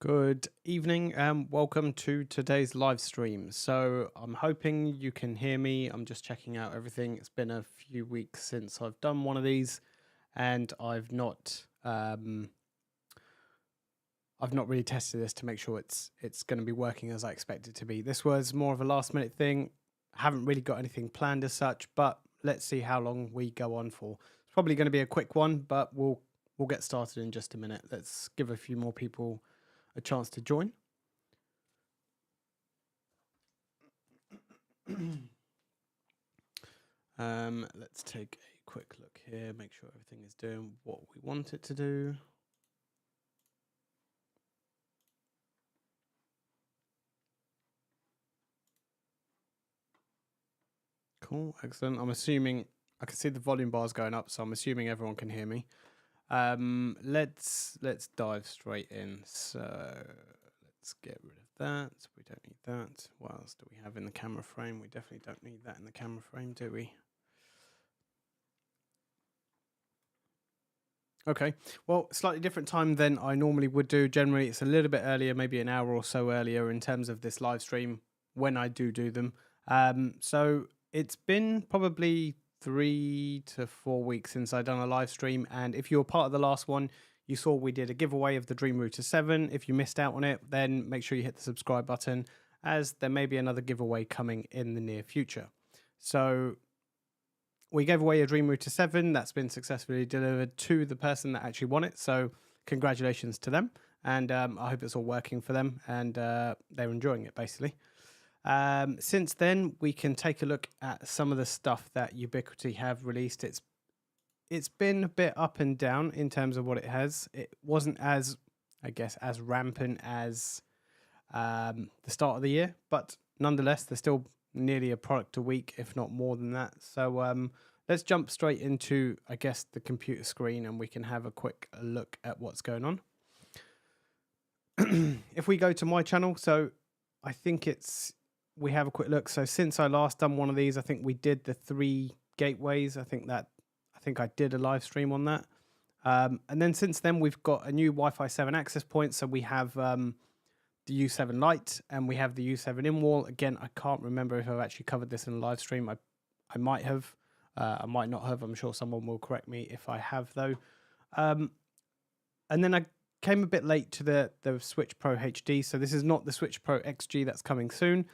Good evening and welcome to today's live stream. So I'm hoping you can hear me. I'm just checking out everything. It's been a few weeks since I've done one of these, and I've not really tested this to make sure it's going to be working as I expect it to be. This was more of a last minute thing. I haven't really got anything planned as such, but let's see how long we go on for. It's probably going to be a quick one, but we'll get started in just a minute. Let's give a few more people a chance to join. Let's take a quick look here, make sure everything is doing what we want it to do. Cool, excellent. I'm assuming I can see the volume bars going up, so I'm assuming everyone can hear me. Let's dive straight in. So let's get rid of that. We don't need that. What else do we have in the camera frame? We definitely don't need that in the camera frame, do we? Okay, well, slightly different time than I normally would do. Generally, it's a little bit earlier, maybe an hour or so earlier in terms of this live stream when I do them. So it's been probably 3 to 4 weeks since I've done a live stream. And if you were part of the last one, you saw we did a giveaway of the Dream Router 7. If you missed out on it, then make sure you hit the subscribe button, as there may be another giveaway coming in the near future. So we gave away a Dream Router 7 that's been successfully delivered to the person that actually won it. So congratulations to them. And I hope it's all working for them and they're enjoying it, basically. Since then, we can take a look at some of the stuff that Ubiquiti have released. It's been a bit up and down in terms of what it has. It wasn't as, I guess, as rampant as the start of the year, but nonetheless, there's still nearly a product a week, if not more than that. So let's jump straight into, I guess, the computer screen, and we can have a quick look at what's going on. If we go to my channel, so I think we have a quick look. So since I last done one of these, I think we did the 3 gateways. I think I did a live stream on that. And then since then, we've got a new Wi-Fi 7 access point. So we have the U7 Lite and we have the U7 in-wall. Again, I can't remember if I've actually covered this in a live stream. I might have. I might not have. I'm sure someone will correct me if I have, though. And then I came a bit late to the Switch Pro HD. So this is not the Switch Pro XG that's coming soon.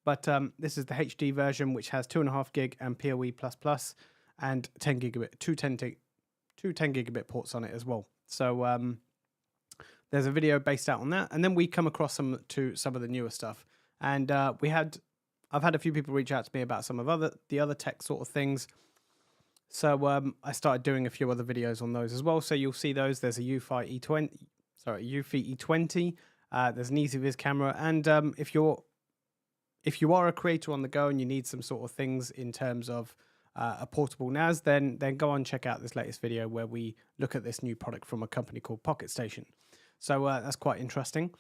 But this is the HD version, which has 2.5 gig and PoE++ and 10 gigabit, two 10 gigabit ports on it as well. So there's a video based out on that. And then we come across some of the newer stuff. And I've had a few people reach out to me about some of the other tech sort of things. So I started doing a few other videos on those as well. So you'll see those. There's a UFI E20. There's an EasyViz camera. And if you are a creator on the go and you need some sort of things in terms of a portable NAS, then go on and check out this latest video where we look at this new product from a company called Pocket Station. So that's quite interesting.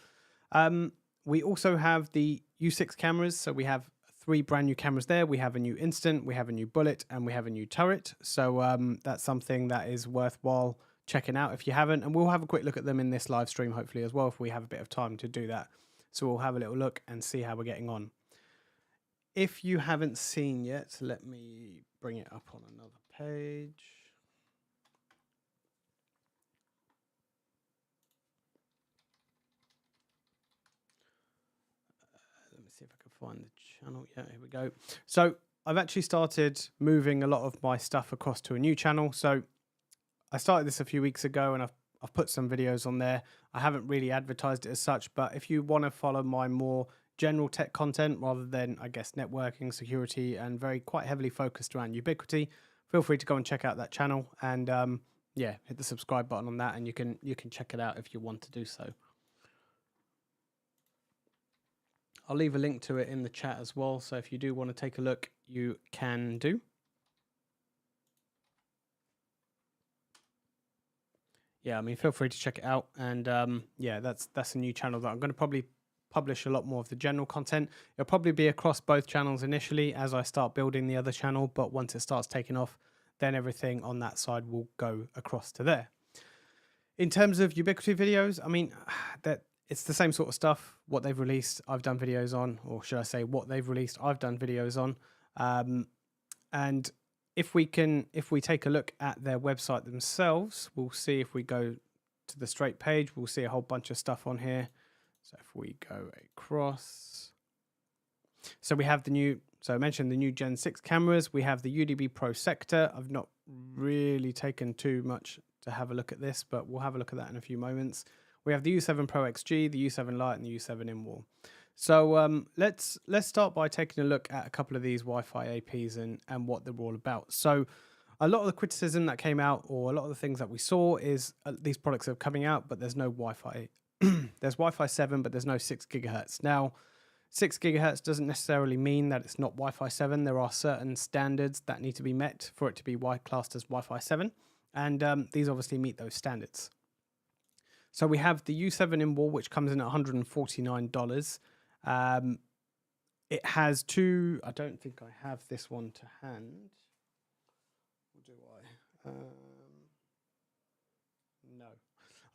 We also have the U6 cameras. So we have 3 brand new cameras there. We have a new Instant, we have a new Bullet, and we have a new Turret. So that's something that is worthwhile checking out if you haven't. And we'll have a quick look at them in this live stream, hopefully, as well, if we have a bit of time to do that. So we'll have a little look and see how we're getting on. If you haven't seen yet, let me bring it up on another page. Let me see if I can find the channel. Yeah, here we go. So I've actually started moving a lot of my stuff across to a new channel. So I started this a few weeks ago and I've put some videos on there. I haven't really advertised it as such, but if you want to follow my more general tech content rather than, I guess, networking, security, and quite heavily focused around Ubiquiti, feel free to go and check out that channel and yeah, hit the subscribe button on that, and you can check it out if you want to do so. I'll leave a link to it in the chat as well, so if you do want to take a look, you can do. Yeah, I mean, feel free to check it out, and yeah, that's a new channel that I'm going to probably publish a lot more of the general content. It'll probably be across both channels initially as I start building the other channel, but once it starts taking off, then everything on that side will go across to there. In terms of Ubiquiti videos, I mean, that it's the same sort of stuff. What they've released, I've done videos on, or should I say, what they've released, I've done videos on. And if we take a look at their website themselves, we'll see if we go to the straight page, we'll see a whole bunch of stuff on here. So if we go across, so we have the new, so I mentioned the new Gen 6 cameras. We have the UDB Pro Sector. I've not really taken too much to have a look at this, but we'll have a look at that in a few moments. We have the U7 Pro XG, the U7 Lite, and the U7 in-wall. So let's start by taking a look at a couple of these Wi-Fi APs and what they're all about. So a lot of the criticism that came out, or a lot of the things that we saw, is these products are coming out, but there's no Wi-Fi. There's Wi-Fi 7, but there's no 6 gigahertz. Now, 6 gigahertz doesn't necessarily mean that it's not Wi-Fi 7. There are certain standards that need to be met for it to be classed as Wi-Fi 7. And these obviously meet those standards. So we have the U7 in-wall, which comes in at $149. It has two, I don't think I have this one to hand. Or do I? No.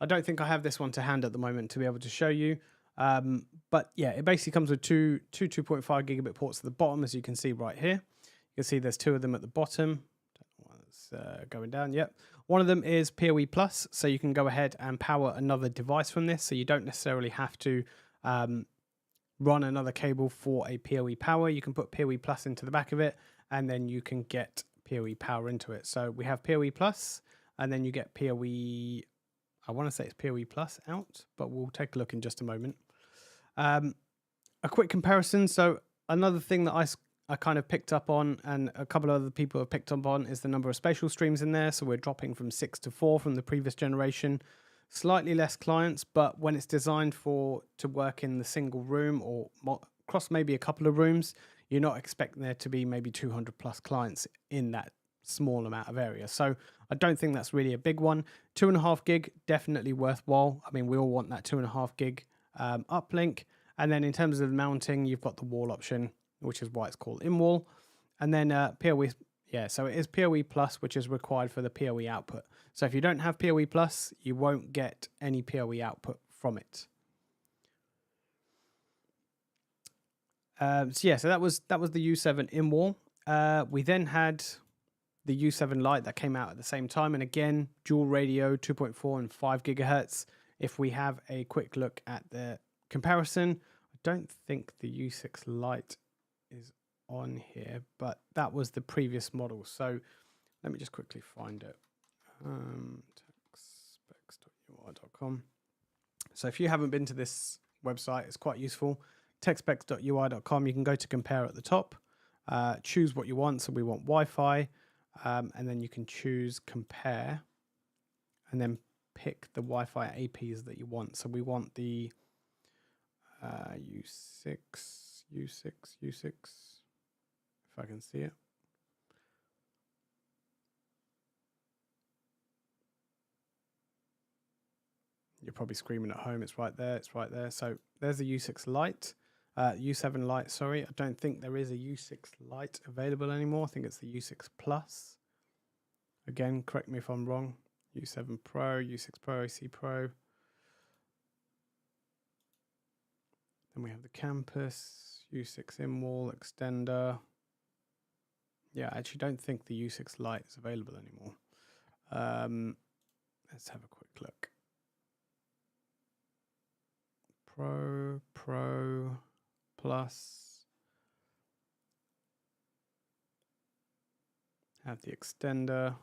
I don't think I have this one to hand at the moment to be able to show you. But yeah, it basically comes with two 2.5 gigabit ports at the bottom, as you can see right here. You can see there's two of them at the bottom. Don't know why it's going down. Yep. One of them is PoE Plus, so you can go ahead and power another device from this. So you don't necessarily have to run another cable for a PoE power. You can put PoE Plus into the back of it, and then you can get PoE power into it. So we have PoE Plus, and then you get PoE, I want to say it's PoE Plus out, but we'll take a look in just a moment. A quick comparison. So another thing that I kind of picked up on, and a couple of other people have picked up on, is the number of spatial streams in there. So we're dropping from 6 to 4 from the previous generation. Slightly less clients, but when it's designed to work in the single room or across maybe a couple of rooms, you're not expecting there to be maybe 200 plus clients in that small amount of area. So I don't think that's really a big one. 2.5 gig, definitely worthwhile. I mean, we all want that 2.5 gig uplink. And then in terms of mounting, you've got the wall option, which is why it's called in-wall. And then PoE, yeah, so it is PoE Plus, which is required for the PoE output. So if you don't have PoE Plus, you won't get any PoE output from it. So yeah, so that was the U7 in-wall. We then had the U7 Lite that came out at the same time, and again, dual radio, 2.4 and 5 gigahertz. If we have a quick look at the comparison, I don't think the U6 Lite is on here, but that was the previous model. So let me just quickly find it. techspecs.ui.com. So if you haven't been to this website, it's quite useful. techspecs.ui.com. You can go to compare at the top, choose what you want. So we want Wi-Fi, and then you can choose compare, and then pick the Wi-Fi APs that you want. So we want the U6, if I can see it. You're probably screaming at home. It's right there. It's right there. So there's the U6 Lite, U7 Lite. Sorry, I don't think there is a U6 Lite available anymore. I think it's the U6 Plus. Again, correct me if I'm wrong. U7 Pro, U6 Pro, AC Pro. Then we have the Campus, U6 in-wall extender. Yeah, I actually don't think the U6 Lite is available anymore. Let's have a quick look. Pro, Plus. Have the extender.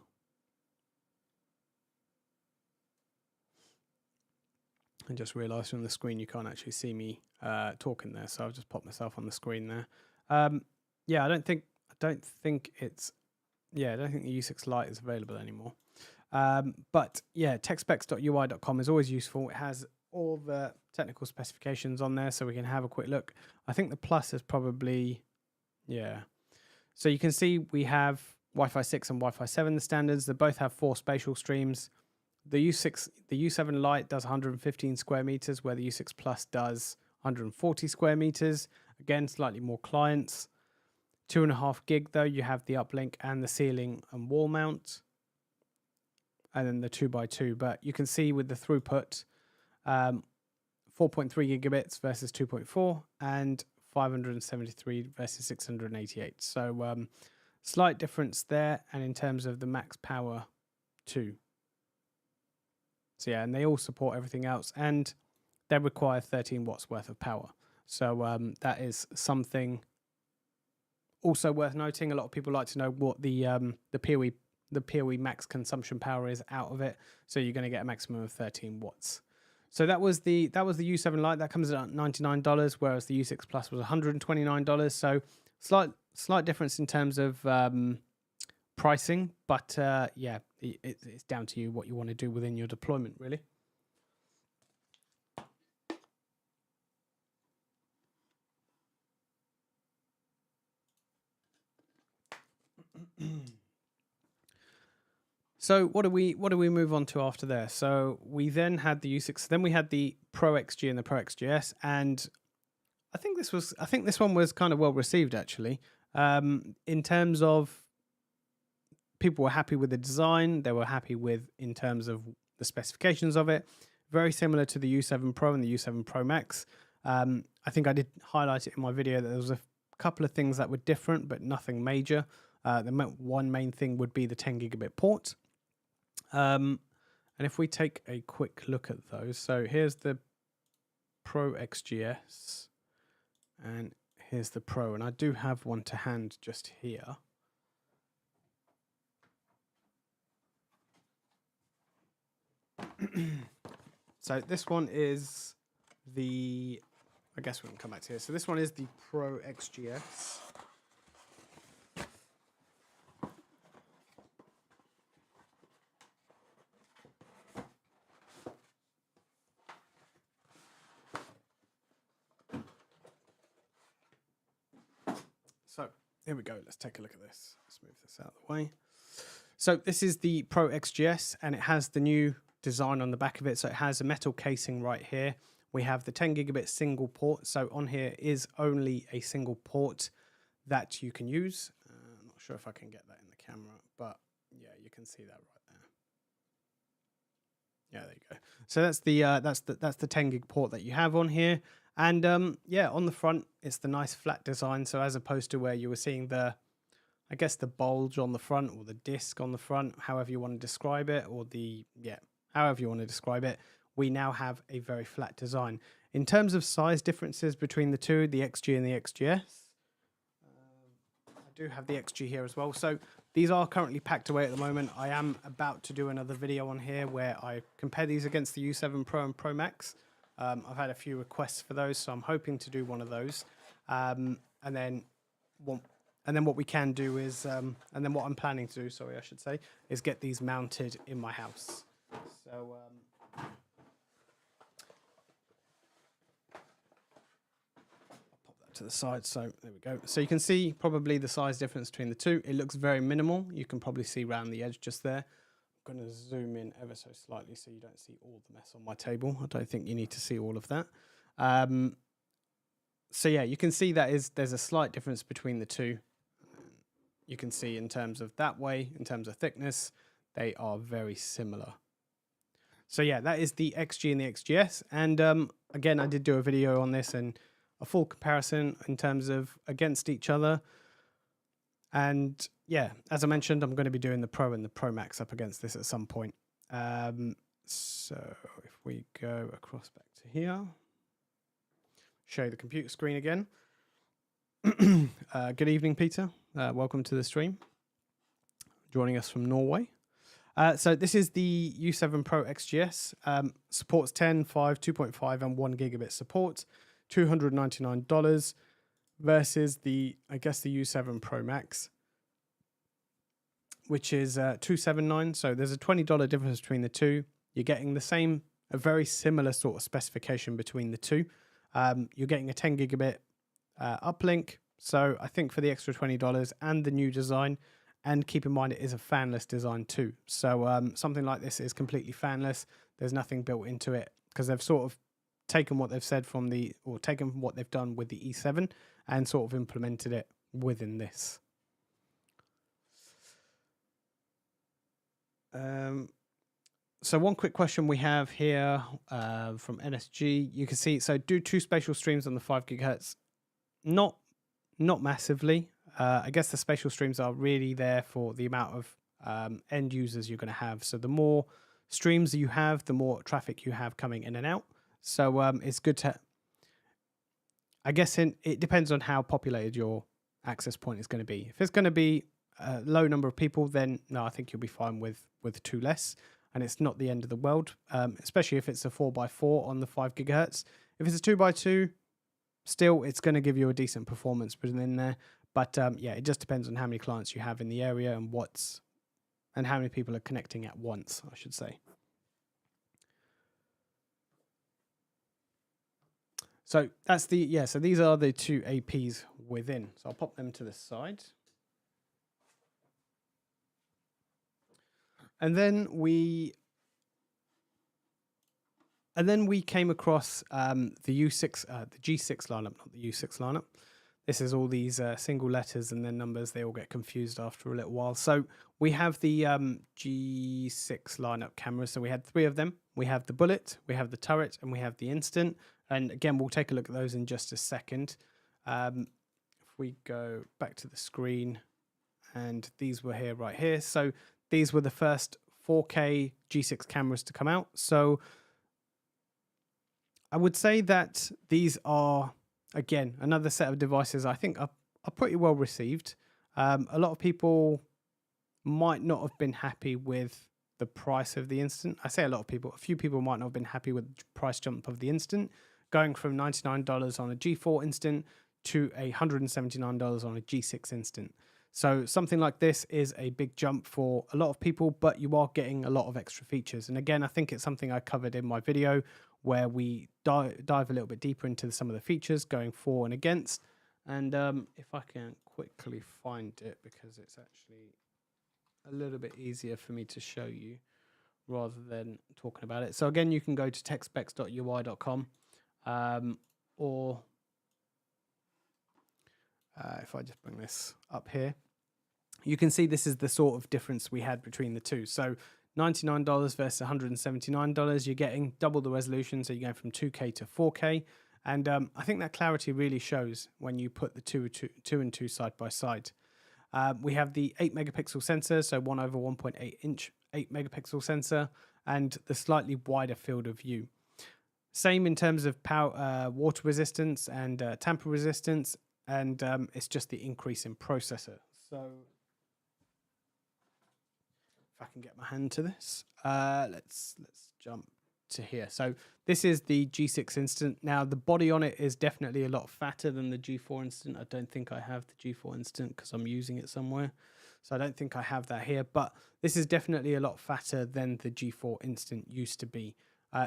I just realised from the screen you can't actually see me talking there, so I've just popped myself on the screen there. Yeah, I don't think it's. Yeah, I don't think the U6 Lite is available anymore. But yeah, techspecs.ui.com is always useful. It has all the technical specifications on there, so we can have a quick look. I think the Plus is probably, yeah. So you can see we have Wi-Fi 6 and Wi-Fi 7, the standards. They both have 4 spatial streams. The U7 Lite does 115 square meters, where the U6 Plus does 140 square meters. Again, slightly more clients. 2.5 gig though, you have the uplink and the ceiling and wall mount, and then the 2x2. But you can see with the throughput, 4.3 gigabits versus 2.4, and 573 versus 688. So slight difference there, and in terms of the max power too. So yeah, and they all support everything else, and they require 13 watts worth of power. So that is something also worth noting. A lot of people like to know what the PoE max consumption power is out of it. So you're going to get a maximum of 13 watts. So that was the U7 Lite. That comes at $99, whereas the U6 Plus was $129. So slight difference in terms of pricing, but yeah, it's down to you what you want to do within your deployment, really. So what do we move on to after there? So we then had the U6, then we had the Pro XG and the Pro XGS, and I think this one was kind of well received, actually. In terms of people were happy with the design, they were happy with in terms of the specifications of it. Very similar to the U7 Pro and the U7 Pro Max. I think I did highlight it in my video that there was a couple of things that were different, but nothing major. The one main thing would be the 10 gigabit port. And if we take a quick look at those, so here's the Pro XGS and here's the Pro, and I do have one to hand just here. So this one is the, I guess we can come back to here. So this one is the Pro XGS. So here we go. Let's take a look at this. Let's move this out of the way. So this is the Pro XGS, and it has the new design on the back of it. So it has a metal casing right here. We have the 10 gigabit single port. So on here is only a single port that you can use. I'm not sure if I can get that in the camera, but yeah, you can see that right there. Yeah, there you go. So that's the 10 gig port that you have on here. And yeah, on the front, it's the nice flat design. So as opposed to where you were seeing the, I guess, the bulge on the front or the disc on the front, however you want to describe it, or the, yeah, however you want to describe it, we now have a very flat design. In terms of size differences between the two, the XG and the XGS, I do have the XG here as well. So these are currently packed away at the moment. I am about to do another video on here where I compare these against the U7 Pro and Pro Max. I've had a few requests for those, so I'm hoping to do one of those. And then what we can do is, and then what I'm planning to do, sorry, I should say, is get these mounted in my house. So I'll pop that to the side. So there we go. So you can see probably the size difference between the two. It looks very minimal. You can probably see around the edge just there. I'm going to zoom in ever so slightly so you don't see all the mess on my table. I don't think you need to see all of that. So yeah, you can see there's a slight difference between the two. You can see in terms of that way, in terms of thickness, they are very similar. So yeah, that is the XG and the XGS. And again, I did do a video on this and a full comparison in terms of against each other. And yeah, as I mentioned, I'm going to be doing the Pro and the Pro Max up against this at some point. So if we go across back to here, show you the computer screen again. Good evening, Peter. Welcome to the stream. Joining us from Norway. So this is the U7 Pro XGS. Supports 10, 5, 2.5 and 1 gigabit support. $299 versus I guess the U7 Pro Max, which is $279. So there's a $20 difference between the two. You're getting a very similar sort of specification between the two. You're getting a 10 gigabit uplink. So I think for the extra $20 and the new design, and keep in mind it is a fanless design too. So something like this is completely fanless. There's nothing built into it because they've sort of taken what they've said taken what they've done with the E7 and sort of implemented it within this. So one quick question we have here from NSG. You can see, so do 2 spatial streams on the 5 gigahertz? Not massively. I guess the spatial streams are really there for the amount of end users you're going to have. So the more streams you have, the more traffic you have coming in and out. So it's good to, I guess it depends on how populated your access point is going to be. If it's going to be a low number of people, then no, I think you'll be fine with 2 less. And it's not the end of the world, especially if it's a 4x4 on the 5 gigahertz. If it's a 2x2, still, it's going to give you a decent performance within there. But yeah, it just depends on how many clients you have in the area and how many people are connecting at once, I should say. So that's so these are the 2 APs within. So I'll pop them to the side. And then we came across the U6, the G6 lineup, not the U6 lineup. This is all these single letters and then numbers. They all get confused after a little while. So we have the G6 lineup cameras. So we had 3 of them. We have the Bullet, we have the Turret, and we have the Instant. And again, we'll take a look at those in just a second. If we go back to the screen, and these were here, right here. So these were the first 4K G6 cameras to come out. So I would say that these are, again, another set of devices I think are pretty well received. A lot of people might not have been happy with the price of the Instant. I say a lot of people, a few people might not have been happy with the price jump of the Instant, going from $99 on a G4 Instant to $179 on a G6 Instant. So something like this is a big jump for a lot of people, but you are getting a lot of extra features. And again, I think it's something I covered in my video where we dive a little bit deeper into some of the features going for and against. And if I can quickly find it, because it's actually a little bit easier for me to show you rather than talking about it. So again, you can go to techspecs.ui.com or if I just bring this up here, you can see this is the sort of difference we had between the two. So $99 versus $179, you're getting double the resolution. So you're going from 2K to 4K. And I think that clarity really shows when you put the two and two side by side. We have the 8 megapixel sensor, so 1/1.8 inch 8 megapixel sensor, and the slightly wider field of view. Same in terms of power, water resistance and tamper resistance, and it's just the increase in processor. So if I can get my hand to this, let's jump to here. So this is the G6 Instant. Now the body on it is definitely a lot fatter than the G4 Instant. I don't think I have the G4 Instant because I'm using it somewhere. So I don't think I have that here, but this is definitely a lot fatter than the G4 Instant used to be.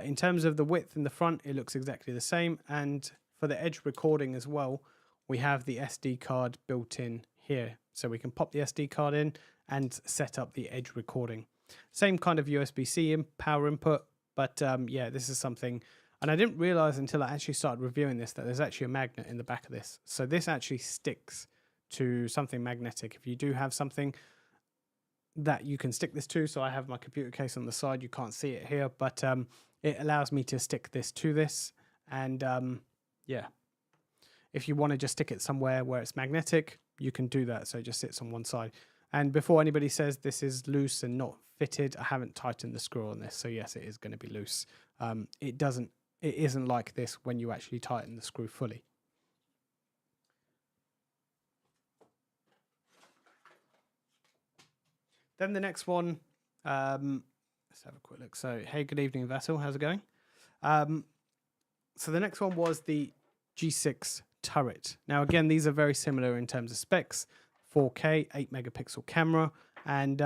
In terms of the width in the front, it looks exactly the same. And for the edge recording as well, we have the SD card built in here. So we can pop the SD card in and set up the edge recording. Same kind of USB-C power input, but yeah, this is something, and I didn't realize until I actually started reviewing this that there's actually a magnet in the back of this. So this actually sticks to something magnetic. If you do have something that you can stick this to, so I have my computer case on the side, you can't see it here, but it allows me to stick this to this. And yeah, if you want to just stick it somewhere where it's magnetic, you can do that. So it just sits on one side. And before anybody says this is loose and not fitted, I haven't tightened the screw on this. So yes, it is going to be loose. It isn't like this when you actually tighten the screw fully. Then the next one, let's have a quick look. So, hey, good evening, Vassal. How's it going? So the next one was the G6 Turret. Now, again, these are very similar in terms of specs. 4K, 8 megapixel camera, and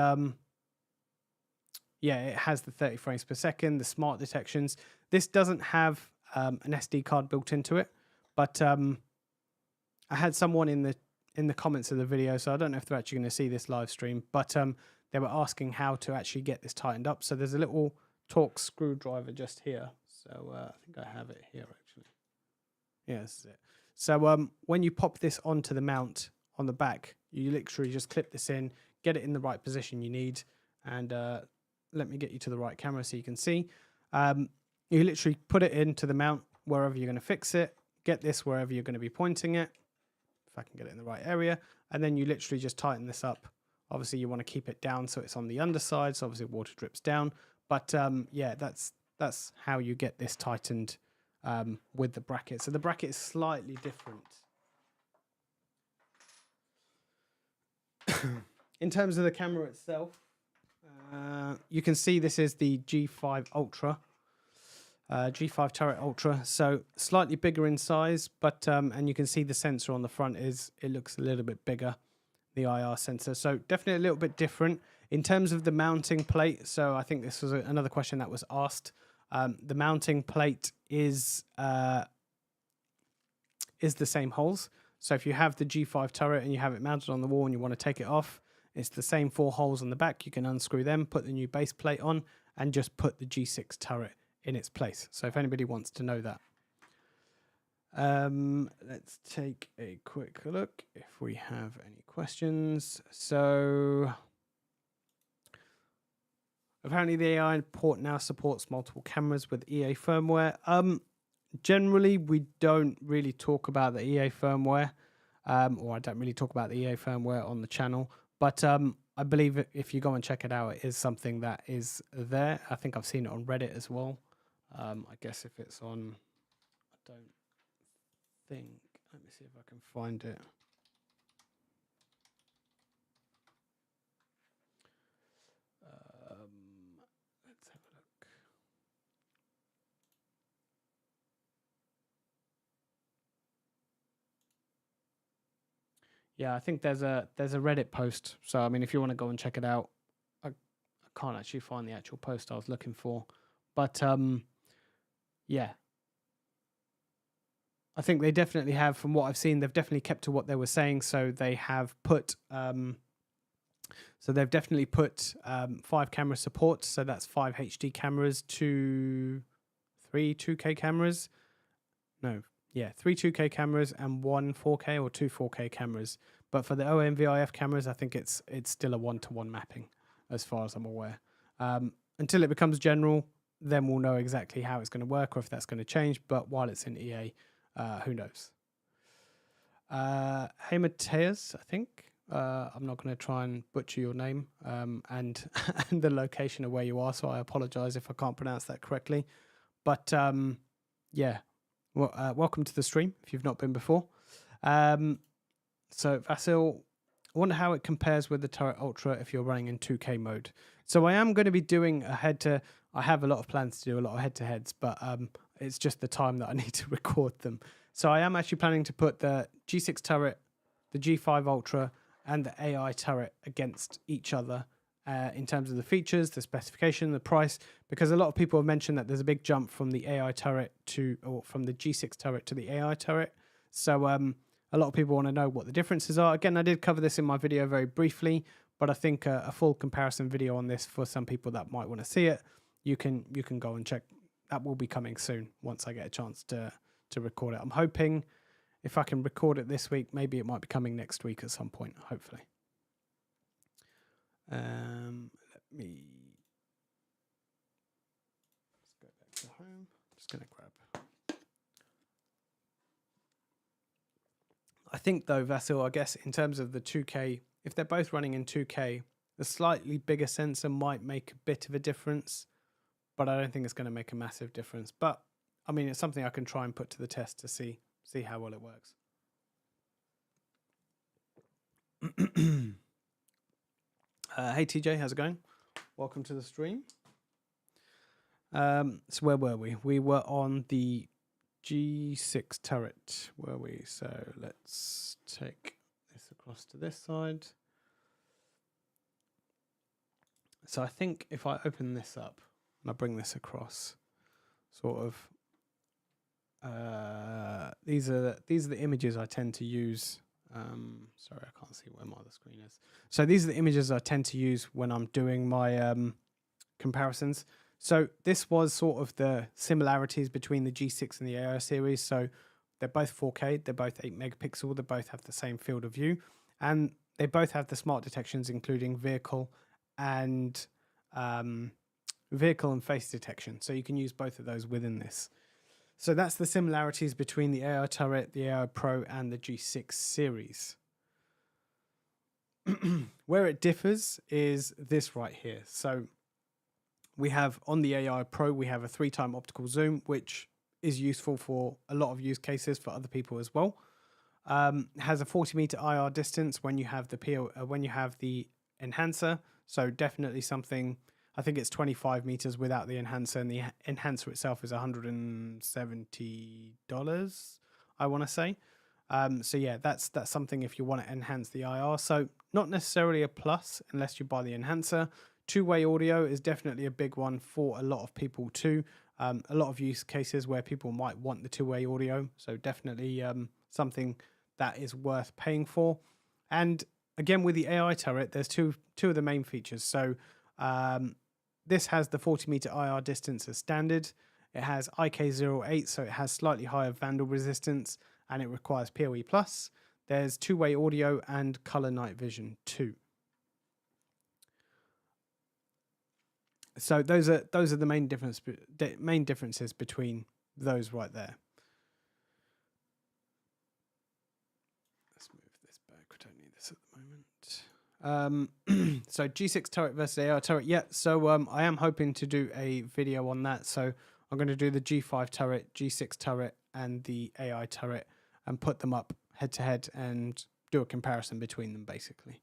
yeah, it has the 30 frames per second, the smart detections. This doesn't have an SD card built into it, but I had someone in the comments of the video, so I don't know if they're actually going to see this live stream, but they were asking how to actually get this tightened up. So there's a little Torx screwdriver just here. So I think I have it here actually. Yeah, this is it. So when you pop this onto the mount on the back, you literally just clip this in, get it in the right position you need, and let me get you to the right camera so you can see. You literally put it into the mount wherever you're going to fix it. Get this wherever you're going to be pointing it. If I can get it in the right area. And then you literally just tighten this up. Obviously, you want to keep it down so it's on the underside. So obviously, water drips down. But yeah, that's how you get this tightened with the bracket. So the bracket is slightly different. In terms of the camera itself, you can see this is the G5 Ultra. G5 Turret Ultra, so slightly bigger in size, but and you can see the sensor on the front it looks a little bit bigger, the IR sensor, so definitely a little bit different in terms of the mounting plate. So I think this was another question that was asked. The mounting plate is the same holes. So if you have the G5 turret and you have it mounted on the wall and you want to take it off, it's the same 4 holes on the back. You can unscrew them, put the new base plate on, and just put the G6 turret in its place. So if anybody wants to know that. Let's take a quick look if we have any questions. So apparently the AI port now supports multiple cameras with EA firmware. Generally, we don't really talk about the EA firmware, or I don't really talk about the EA firmware on the channel. But I believe if you go and check it out, it is something that is there. I think I've seen it on Reddit as well. I guess if it's on, I don't think. Let me see if I can find it. Let's have a look. Yeah, I think there's a Reddit post. So I mean, if you want to go and check it out, I can't actually find the actual post I was looking for, but yeah, I think they definitely have. From what I've seen, they've definitely kept to what they were saying. So they have put so they've definitely put 5 camera support. So that's 5 HD cameras, 3 2K cameras. No, yeah, 3 2K cameras and 1 4K or 2 4K cameras. But for the OMVIF cameras, I think it's still a 1-to-1 mapping, as far as I'm aware. Until it becomes general, then we'll know exactly how it's going to work or if that's going to change. But while it's in EA, who knows? Hey, Mateus, I think. I'm not going to try and butcher your name and, and the location of where you are, so I apologize if I can't pronounce that correctly. But yeah, well, welcome to the stream if you've not been before. So Vasil, I wonder how it compares with the Turret Ultra if you're running in 2K mode. So I am going to be doing I have a lot of plans to do a lot of head-to-heads, but it's just the time that I need to record them. So I am actually planning to put the G6 turret, the G5 Ultra, and the AI turret against each other in terms of the features, the specification, the price, because a lot of people have mentioned that there's a big jump from the AI turret or from the G6 turret to the AI turret. So a lot of people want to know what the differences are. Again, I did cover this in my video very briefly, but I think a full comparison video on this for some people that might want to see it, you can go and check. That will be coming soon once I get a chance to record it. I'm hoping if I can record it this week, maybe it might be coming next week at some point, hopefully. Let me let's go back to home. I'm just going to grab. I think though, Vasil, I guess in terms of the 2K, if they're both running in 2K, the slightly bigger sensor might make a bit of a difference, but I don't think it's going to make a massive difference. But I mean, it's something I can try and put to the test to see how well it works. Hey TJ, how's it going? Welcome to the stream. So where were we? We were on the G6 turret, were we? So let's take this across to this side. So I think if I open this up and I bring this across, sort of, these are the images I tend to use. Sorry, I can't see where my other screen is. So these are the images I tend to use when I'm doing my comparisons. So this was sort of the similarities between the G6 and the AI series. So they're both 4K, they're both 8 megapixel, they both have the same field of view, and they both have the smart detections, including vehicle and vehicle and face detection. So you can use both of those within this. So that's the similarities between the AI turret, the AI Pro, and the G6 series. Where it differs is this right here. So we have on the AI Pro, we have a 3x optical zoom, which is useful for a lot of use cases for other people as well. Has a 40-meter IR distance when you have the enhancer. So definitely something. I think it's 25 meters without the enhancer, and the enhancer itself is $170, I want to say. So yeah, that's something if you want to enhance the IR. So not necessarily a plus unless you buy the enhancer. Two-way audio is definitely a big one for a lot of people too. A lot of use cases where people might want the two-way audio. So definitely something that is worth paying for. And again, with the AI turret, there's two of the main features. So this has the 40-meter IR distance as standard. It has IK08, so it has slightly higher vandal resistance, and it requires PoE+. There's two-way audio and color night vision too. So those are the main differences between those right there. Let's move this back. We don't need this at the moment. So G6 turret versus AI turret. Yeah. So I am hoping to do a video on that. So I'm going to do the G5 turret, G6 turret, and the AI turret, and put them up head to head and do a comparison between them, basically.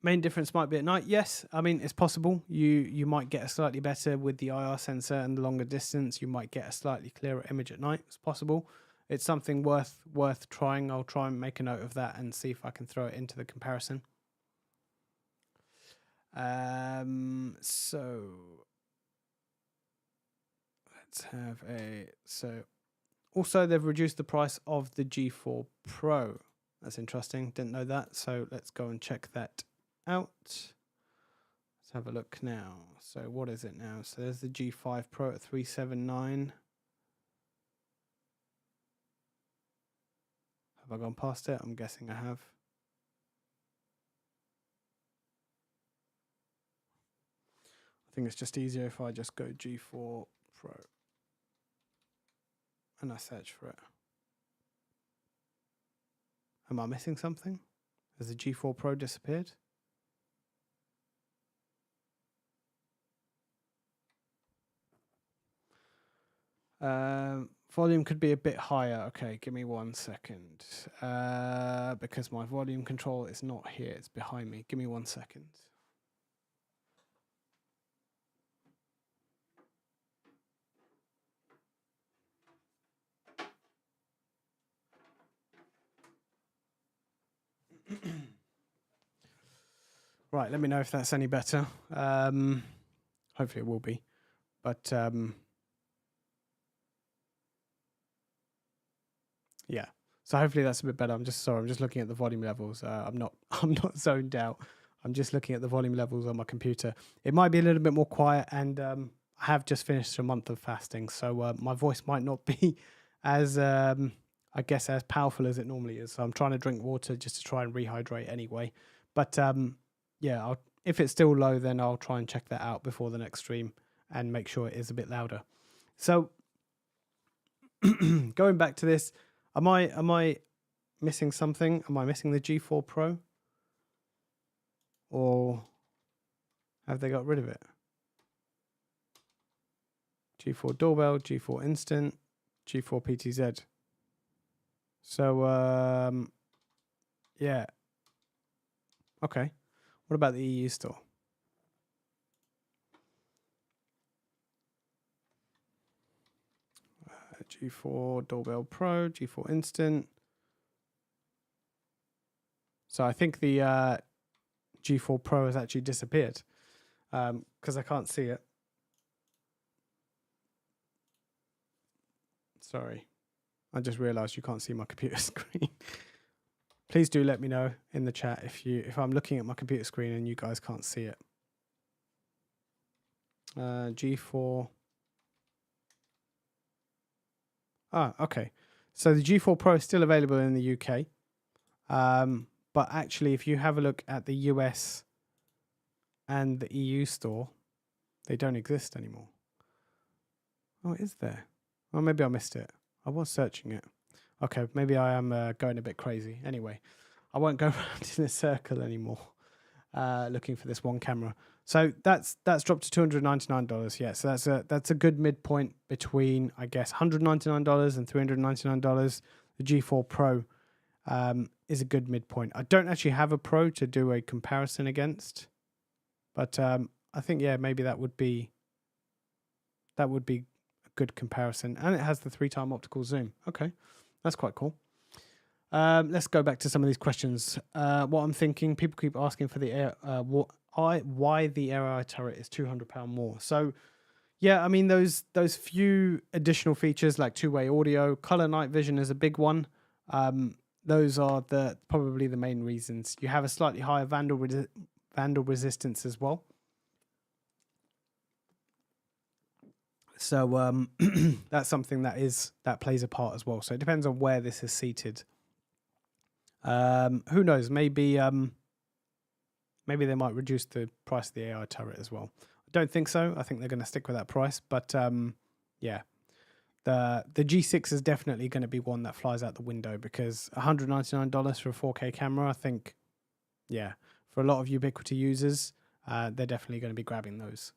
Main difference might be at night. Yes, I mean, it's possible. You might get a slightly better with the IR sensor and the longer distance. You might get a slightly clearer image at night. It's possible. It's something worth trying. I'll try and make a note of that and see if I can throw it into the comparison. So let's have also they've reduced the price of the G4 Pro. That's interesting. Didn't know that. So let's go and check that out. Let's have a look now. So what is it now? So there's the G5 Pro at $379. Have I gone past it? I'm guessing I have. I think it's just easier if I just go G4 Pro and I search for it. Am I missing something? Has the G4 Pro disappeared? Volume could be a bit higher. Okay, give me 1 second. Because my volume control is not here, it's behind me. Give me 1 second. Right, let me know if that's any better. Hopefully it will be. But yeah. So hopefully that's a bit better. I'm just looking at the volume levels. I'm not zoned out. I'm just looking at the volume levels on my computer. It might be a little bit more quiet, and I have just finished a month of fasting, so my voice might not be as I guess as powerful as it normally is. So I'm trying to drink water just to try and rehydrate anyway. But yeah, if it's still low, then I'll try and check that out before the next stream and make sure it is a bit louder. So going back to this, am I missing something? Am I missing the G4 Pro? Or have they got rid of it? G4 doorbell, G4 instant, G4 PTZ. So yeah. Okay. What about the EU store? G4 Doorbell Pro, G4 Instant. So I think the G4 Pro has actually disappeared because I can't see it. Sorry. I just realized you can't see my computer screen. Please do let me know in the chat if I'm looking at my computer screen and you guys can't see it. G4. Ah, okay. So the G4 Pro is still available in the UK. But actually, if you have a look at the US and the EU store, they don't exist anymore. Oh, is there? Oh, maybe I missed it. I was searching it. Okay, maybe I am going a bit crazy. Anyway, I won't go around in a circle anymore looking for this one camera. So that's dropped to $299. Yeah, so that's a good midpoint between, I guess, $199 and $399. The G4 Pro is a good midpoint. I don't actually have a Pro to do a comparison against, but I think, yeah, maybe that would be a good comparison. And it has the 3-time optical zoom. Okay, that's quite cool. Let's go back to some of these questions. What I'm thinking, people keep asking for the why the AI turret is £200 more. So, yeah, I mean those few additional features like two-way audio, color night vision is a big one. Those are probably the main reasons. You have a slightly higher vandal resistance as well. So that's something that plays a part as well. So it depends on where this is seated. Who knows? Maybe they might reduce the price of the AI turret as well. I don't think so. I think they're going to stick with that price. But yeah, the G6 is definitely going to be one that flies out the window, because $199 for a 4K camera, I think, yeah, for a lot of Ubiquiti users, they're definitely going to be grabbing those.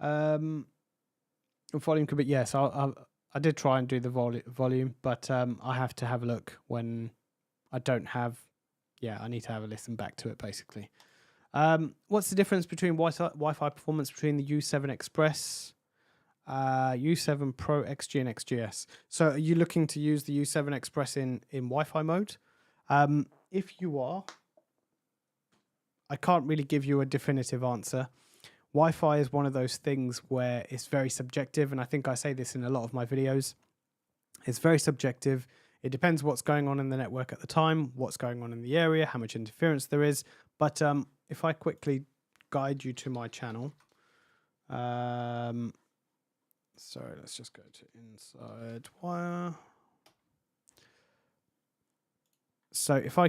Volume could be, yes. I did try and do the volume, but I have to have a look when I don't have. Yeah, I need to have a listen back to it basically. What's the difference between Wi-Fi performance between the U7 Express, U7 Pro XG and XGS? So are you looking to use the U7 Express in Wi-Fi mode? If you are, I can't really give you a definitive answer. Wi-Fi is one of those things where it's very subjective, and I think I say this in a lot of my videos. It's very subjective. It depends what's going on in the network at the time, what's going on in the area, how much interference there is. But if I quickly guide you to my channel, sorry, let's just go to Inside Wire. So if I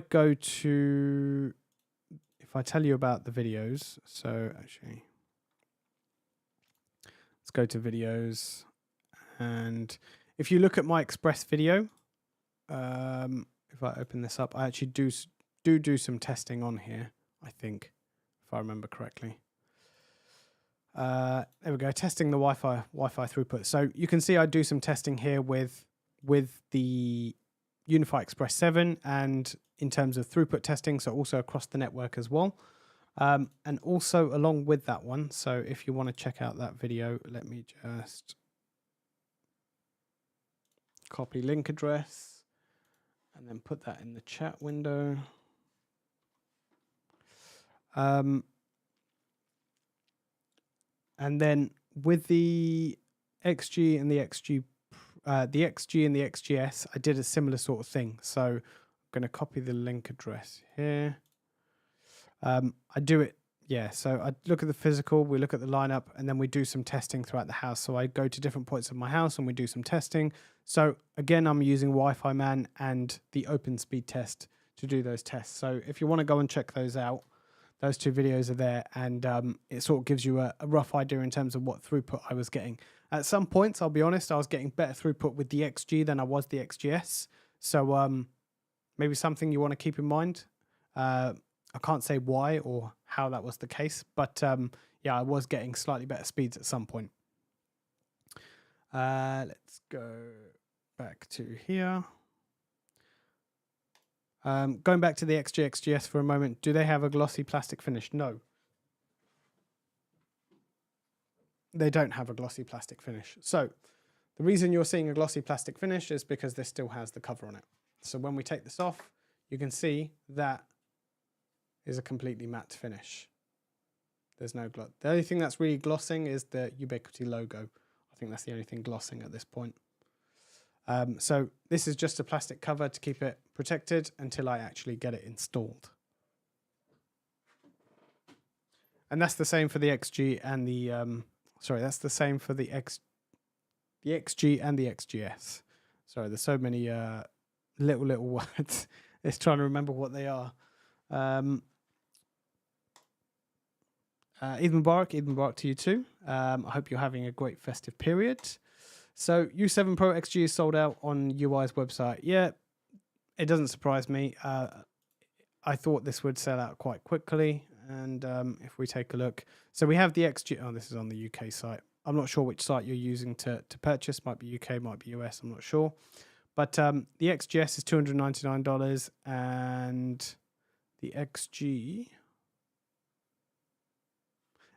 tell you about the videos, so actually, let's go to videos, and if you look at my Express video, if I open this up, I actually do some testing on here, I think, if I remember correctly. There we go, testing the Wi-Fi throughput. So you can see I do some testing here with the Unify Express 7, and in terms of throughput testing, so also across the network as well. And also along with that one, so if you want to check out that video, let me just copy link address and then put that in the chat window. And then with the XG and the XG and the XGS, I did a similar sort of thing. So I'm going to copy the link address here. I do it, yeah. So I look at the physical, we look at the lineup, and then we do some testing throughout the house. So I go to different points of my house and we do some testing. So again, I'm using Wi-Fi Man and the Open Speed test to do those tests. So if you want to go and check those out, those two videos are there, and it sort of gives you a rough idea in terms of what throughput I was getting. At some points, I'll be honest, I was getting better throughput with the XG than I was the XGS. So maybe something you want to keep in mind. I can't say why or how that was the case, but yeah, I was getting slightly better speeds at some point. Let's go back to here. Going back to the XG XGS for a moment, do they have a glossy plastic finish? No. They don't have a glossy plastic finish. So the reason you're seeing a glossy plastic finish is because this still has the cover on it. So when we take this off, you can see that is a completely matte finish. There's no gloss. The only thing that's really glossing is the Ubiquiti logo. I think that's the only thing glossing at this point. So this is just a plastic cover to keep it protected until I actually get it installed. And that's the same for the XG and the that's the same for the XG and the XGS. Sorry, there's so many little words. It's trying to remember what they are. Eid Mubarak to you too. I hope you're having a great festive period. So U7 Pro XG is sold out on UI's website. Yeah, it doesn't surprise me. I thought this would sell out quite quickly. And if we take a look, so we have the XG. Oh, this is on the UK site. I'm not sure which site you're using to purchase. Might be UK, might be US. I'm not sure. But the XGS is $299 and the XG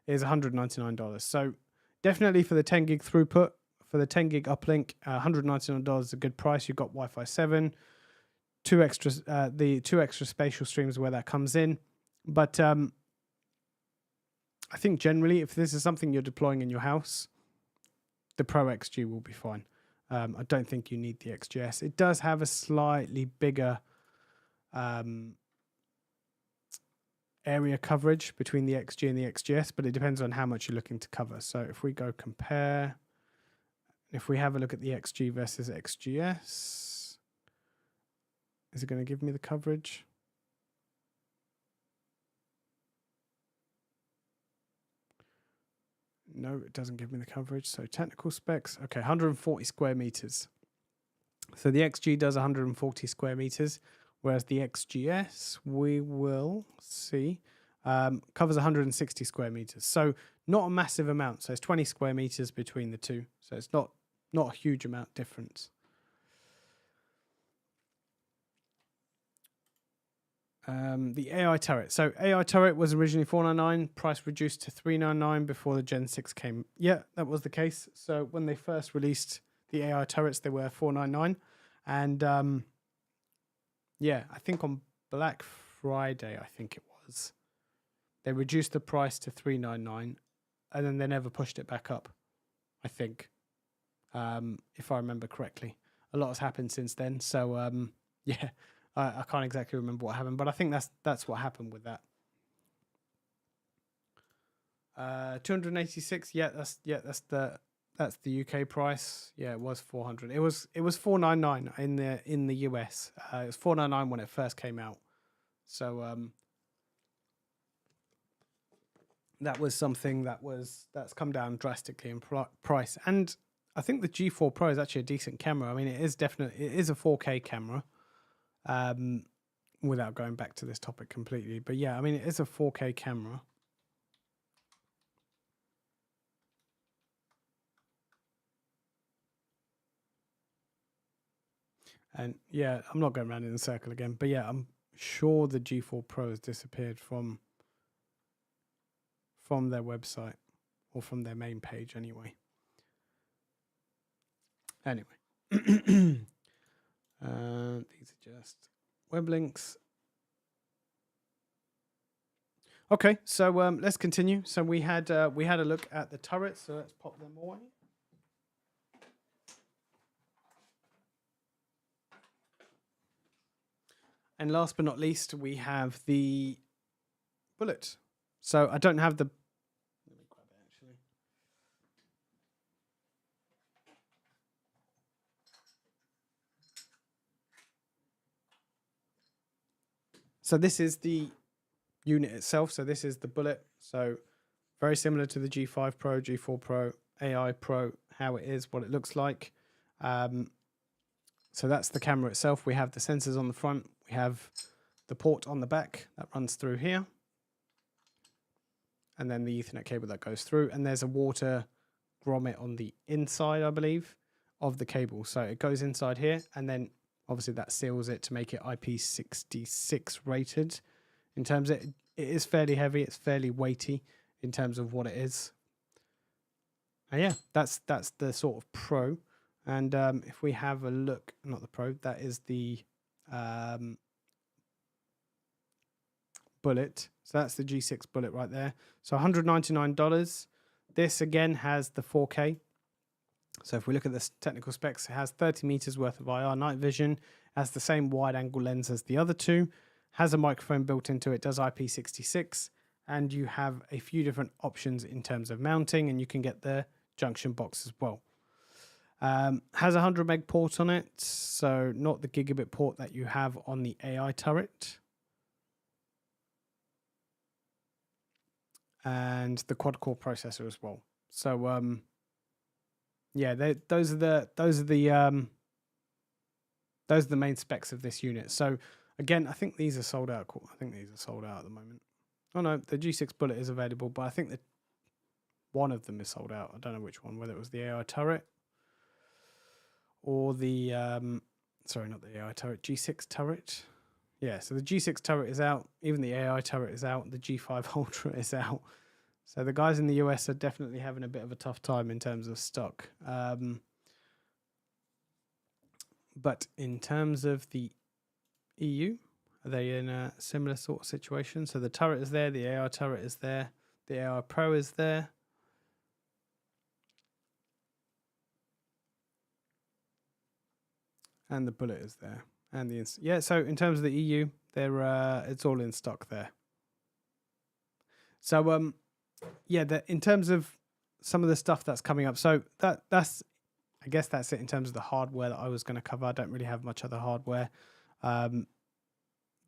is $199. So definitely for the 10 gig throughput, for the 10 gig uplink, $199 is a good price. You've got Wi-Fi 7, the two extra spatial streams where that comes in. But I think generally, if this is something you're deploying in your house, the Pro XG will be fine. I don't think you need the XGS. It does have a slightly bigger area coverage between the XG and the XGS, but it depends on how much you're looking to cover. So if we go compare, if we have a look at the XG versus XGS, is it going to give me the coverage? No, it doesn't give me the coverage. So technical specs, okay, 140 square meters. So the XG does 140 square meters, whereas the XGS, we will see, covers 160 square meters. So not a massive amount. So it's 20 square meters between the two. So it's not a huge amount difference. The AI turret. So AI turret was originally $499, price reduced to $399 before the Gen 6 came. Yeah, that was the case. So when they first released the AI turrets, they were $499. And yeah, I think on Black Friday, I think it was, they reduced the price to $399 and then they never pushed it back up, I think, if I remember correctly. A lot has happened since then. So yeah. I can't exactly remember what happened, but I think that's what happened with that. 286. Yeah, that's the UK price. Yeah, it was 400. It was 499 in the US. It was 499 when it first came out. So that was something that's come down drastically in price. And I think the G4 Pro is actually a decent camera. I mean, it is a 4K camera. Without going back to this topic completely, but yeah, I mean, it is a 4K camera. And yeah, I'm not going around in a circle again, but yeah, I'm sure the G4 Pro has disappeared from their website or from their main page anyway. Anyway, these are just web links. Okay, so let's continue. So we had a look at the turrets. So let's pop them away. And last but not least, we have the bullet. So I don't have the. Let me grab it actually. So this is the unit itself. So this is the bullet. So very similar to the G5 Pro, G4 Pro, AI Pro, how it is, what it looks like. So that's the camera itself. We have the sensors on the front. We have the port on the back that runs through here. And then the Ethernet cable that goes through. And there's a water grommet on the inside, I believe, of the cable. So it goes inside here. And then obviously that seals it to make it IP66 rated. In terms of it is fairly heavy. It's fairly weighty in terms of what it is. And yeah, that's the sort of Pro. And if we have a look, not the Pro, that is the bullet. So that's the G6 bullet right there. So $199. This again has the 4K. So if we look at the technical specs, it has 30 meters worth of IR night vision, has the same wide angle lens as the other two, has a microphone built into it, does IP66, and you have a few different options in terms of mounting, and you can get the junction box as well. Has a 100 meg port on it, so not the gigabit port that you have on the AI turret. and the quad-core processor as well. So yeah, those are the main specs of this unit. So again, I think these are sold out. I think these are sold out at the moment. Oh no, the G6 Bullet is available, but I think that one of them is sold out. I don't know which one, whether it was the AI turret or the sorry, not the AI turret, G6 turret. Yeah, so the G6 turret is out. Even the AI turret is out. The G5 Ultra is out. So the guys in the US are definitely having a bit of a tough time in terms of stock. But in terms of the EU, are they in a similar sort of situation? So the turret is there, the AI turret is there, the AI Pro is there. And the Bullet is there. And the yeah, so in terms of the EU, they're it's all in stock there. So yeah, in terms of some of the stuff that's coming up, so that's I guess that's it in terms of the hardware that I was going to cover. I don't really have much other hardware that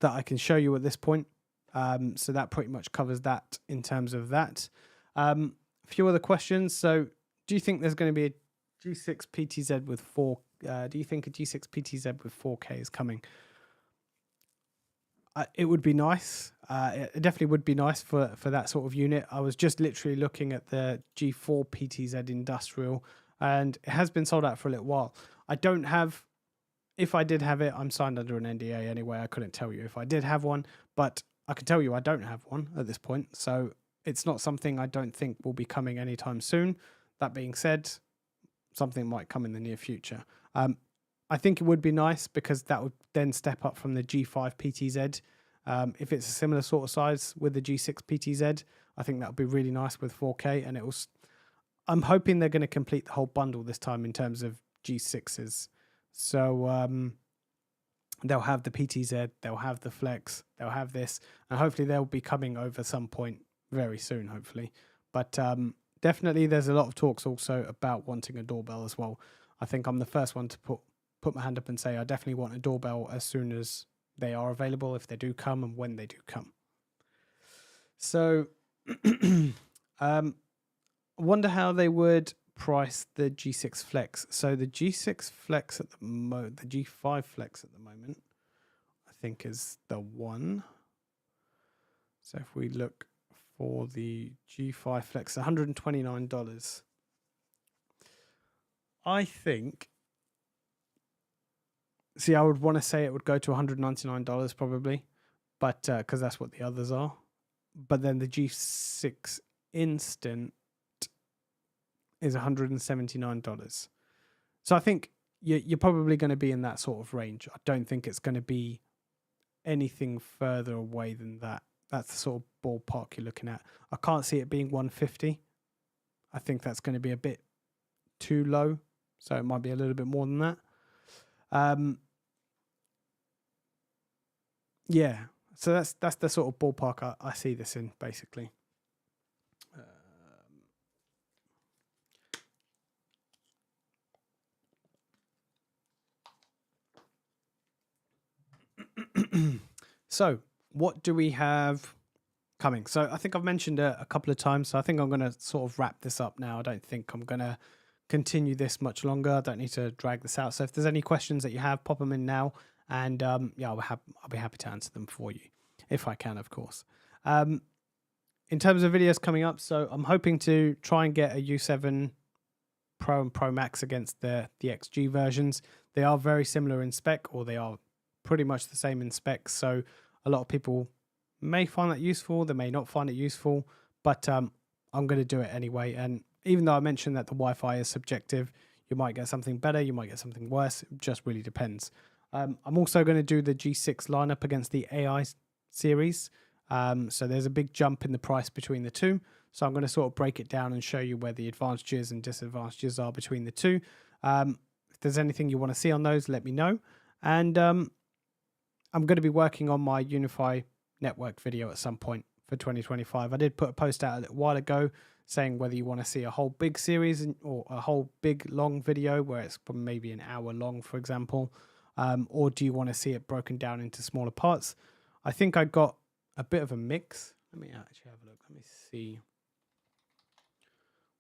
I can show you at this point. So that pretty much covers that in terms of that. A few other questions. So do you think there's going to be a G6 PTZ with 4? Do you think a G6 PTZ with 4K is coming? It would be nice. It definitely would be nice for that sort of unit. I was just literally looking at the G4 PTZ Industrial, and it has been sold out for a little while. I don't have. If I did have it, I'm signed under an NDA anyway. I couldn't tell you if I did have one, but I can tell you I don't have one at this point. So it's not something I don't think will be coming anytime soon. That being said, something might come in the near future. I think it would be nice because that would then step up from the G5 PTZ. If it's a similar sort of size with the G6 PTZ, I think that would be really nice with 4K. And I'm hoping they're going to complete the whole bundle this time in terms of G6s. So they'll have the PTZ, they'll have the Flex, they'll have this, and hopefully they'll be coming over some point very soon, hopefully. But definitely there's a lot of talks also about wanting a doorbell as well. I think I'm the first one to put my hand up and say I definitely want a doorbell as soon as they are available, if they do come and when they do come. So I wonder how they would price the G6 Flex. So the G6 Flex at the moment, the G5 Flex at the moment, I think is the one. So if we look for the G5 Flex, $129. I think, see, I would want to say it would go to $199 probably, but because that's what the others are. But then the G6 Instant is $179. So I think you're probably going to be in that sort of range. I don't think it's going to be anything further away than that. That's the sort of ballpark you're looking at. I can't see it being 150. I think that's going to be a bit too low. So it might be a little bit more than that. Yeah. So that's the sort of ballpark I see this in, basically. So what do we have coming? So I think I've mentioned it a couple of times. So I think I'm going to sort of wrap this up now. I don't think I'm going to continue this much longer. I don't need to drag this out. So if there's any questions that you have, pop them in now. And yeah, I'll be happy to answer them for you, if I can, of course. In terms of videos coming up, so I'm hoping to try and get a U7 Pro and Pro Max against the XG versions. They are very similar in spec, or they are pretty much the same in specs. So a lot of people may find that useful. They may not find it useful, but I'm going to do it anyway. And even though I mentioned that the Wi-Fi is subjective, you might get something better, you might get something worse. It just really depends. I'm also going to do the G6 lineup against the AI series. So there's a big jump in the price between the two. So I'm going to sort of break it down and show you where the advantages and disadvantages are between the two. If there's anything you want to see on those, let me know. And I'm going to be working on my Unify network video at some point for 2025. I did put a post out a little while ago saying whether you want to see a whole big series or a whole big long video where it's maybe an hour long, for example, or do you want to see it broken down into smaller parts? I think I got a bit of a mix. Let me actually have a look. Let me see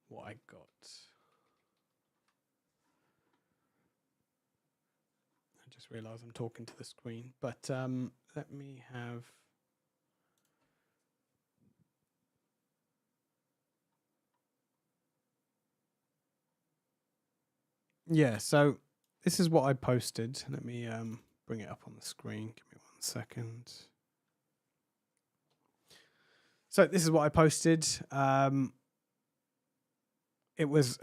what I got. I just realized I'm talking to the screen, but let me have. Yeah, so this is what I posted. Let me bring it up on the screen. Give me 1 second. So this is what I posted. It was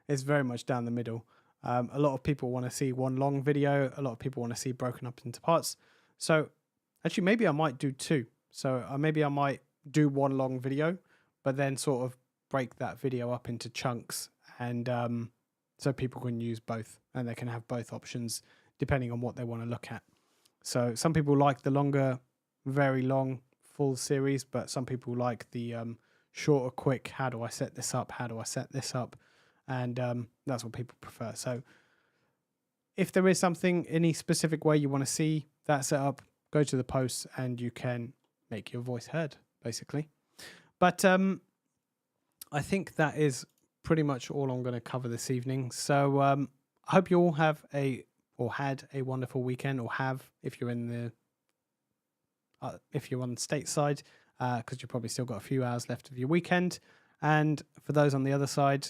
it's very much down the middle. A lot of people want to see one long video. A lot of people want to see broken up into parts. So actually, maybe I might do two. So maybe I might do one long video, but then sort of break that video up into chunks, and so people can use both, and they can have both options depending on what they want to look at. So some people like the longer, very long, full series, but some people like the shorter, quick, how do I set this up? How do I set this up? And that's what people prefer. So if there is something, any specific way you want to see that set up, go to the posts and you can make your voice heard, basically. But I think that is pretty much all I'm going to cover this evening. So I hope you all have had a wonderful weekend, or have, if you're in the if you're on the stateside, because you've probably still got a few hours left of your weekend. And for those on the other side,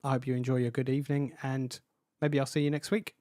I hope you enjoy your good evening, and maybe I'll see you next week.